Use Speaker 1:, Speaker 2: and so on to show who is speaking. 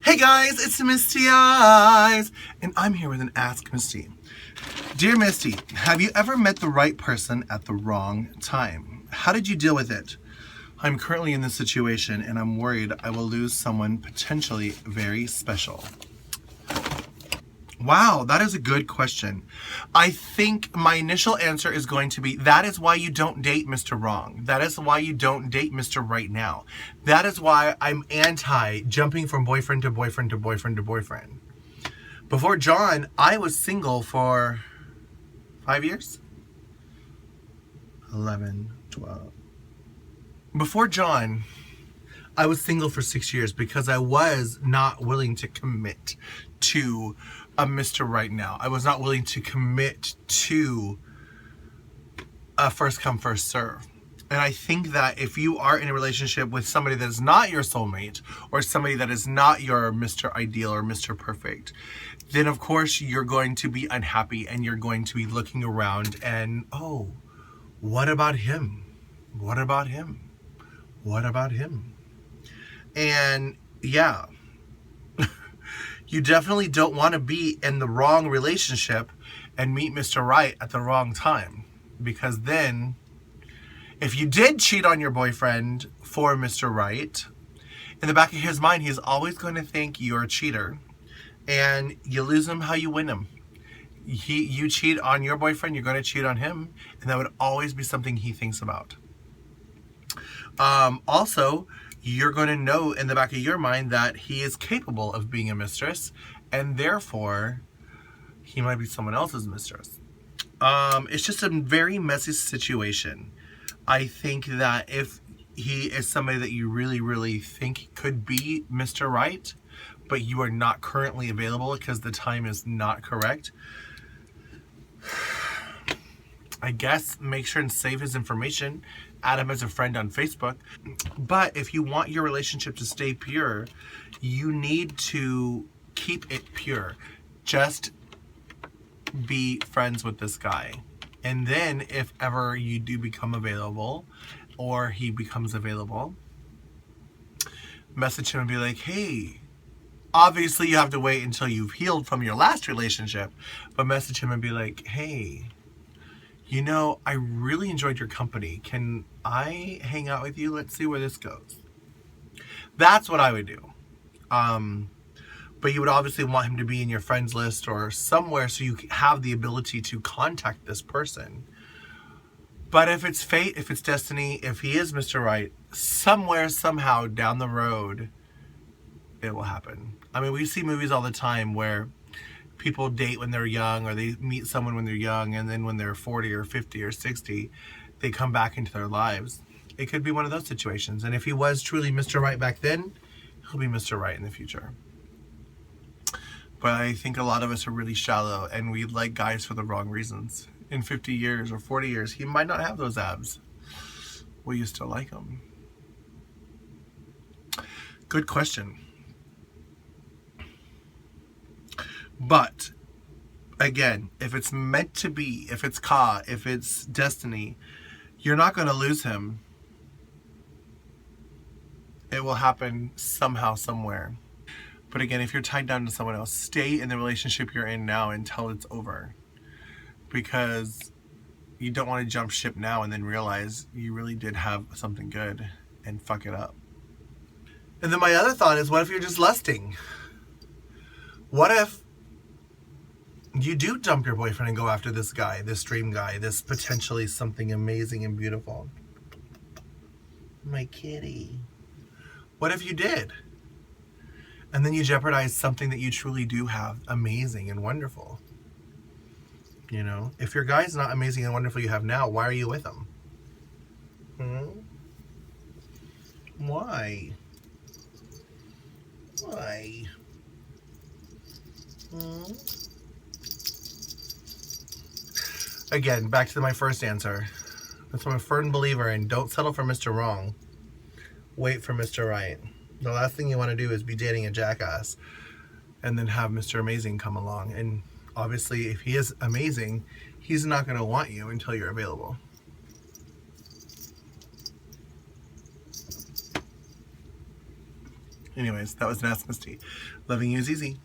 Speaker 1: Hey guys, it's Misty Eyez, and I'm here with an Ask Misty. Dear Misty, have you ever met the right person at the wrong time? How did you deal with it? I'm currently in this situation and I'm worried I will lose someone potentially very special. Wow, that is a good question. I think my initial answer is going to be, that is why you don't date Mr. Wrong. That is why you don't date Mr. Right Now. That is why I'm anti jumping from boyfriend to boyfriend to boyfriend to boyfriend. Before John, I was single for 5 years? 11, 12. Before John, I was single for 6 years because I was not willing to commit to a Mr. Right Now. I was not willing to commit to a first come, first serve. And I think that if you are in a relationship with somebody that is not your soulmate or somebody that is not your Mr. Ideal or Mr. Perfect, then of course you're going to be unhappy and you're going to be looking around and, oh, what about him? What about him? What about him? And yeah, you definitely don't want to be in the wrong relationship and meet Mr. Right at the wrong time. Because then, if you did cheat on your boyfriend for Mr. Right, in the back of his mind, he's always going to think you're a cheater. And you lose him how you win him. You cheat on your boyfriend, you're going to cheat on him. And that would always be something he thinks about. Also, you're going to know in the back of your mind that he is capable of being a mistress, and therefore he might be someone else's mistress. It's just a very messy situation. I think that if he is somebody that you really, really think could be Mr. Right, but you are not currently available because the time is not correct, I guess make sure and save his information, add him as a friend on Facebook. But if you want your relationship to stay pure, you need to keep it pure. Just be friends with this guy. And then if ever you do become available or he becomes available, message him and be like, hey, obviously you have to wait until you've healed from your last relationship, but message him and be like, hey, you know, I really enjoyed your company. Can I hang out with you? Let's see where this goes. That's what I would do. But you would obviously want him to be in your friends list or somewhere so you have the ability to contact this person. But if it's fate, if it's destiny, if he is Mr. Right, somewhere, somehow down the road, it will happen. I mean, we see movies all the time where people date when they're young, or they meet someone when they're young, and then when they're 40 or 50 or 60, they come back into their lives. It could be one of those situations. And if he was truly Mr. Right back then, he'll be Mr. Right in the future. But I think a lot of us are really shallow, and we like guys for the wrong reasons. In 50 years or 40 years, he might not have those abs. Will you still like him? Good question. But again, if it's meant to be, if it's Ka, if it's destiny, you're not going to lose him. It will happen somehow, somewhere. But again, if you're tied down to someone else, stay in the relationship you're in now until it's over. Because you don't want to jump ship now and then realize you really did have something good and fuck it up. And then my other thought is, what if you're just lusting? What if you do dump your boyfriend and go after this guy, this dream guy, this potentially something amazing and beautiful? My kitty. What if you did? And then you jeopardize something that you truly do have amazing and wonderful. You know, if your guy's not amazing and wonderful you have now, why are you with him? Why? Why? Again, back to my first answer. That's what I'm a firm believer in. Don't settle for Mr. Wrong. Wait for Mr. Right. The last thing you want to do is be dating a jackass and then have Mr. Amazing come along. And obviously, if he is amazing, he's not going to want you until you're available. Anyways, that was an Ask Misty. Loving you is easy.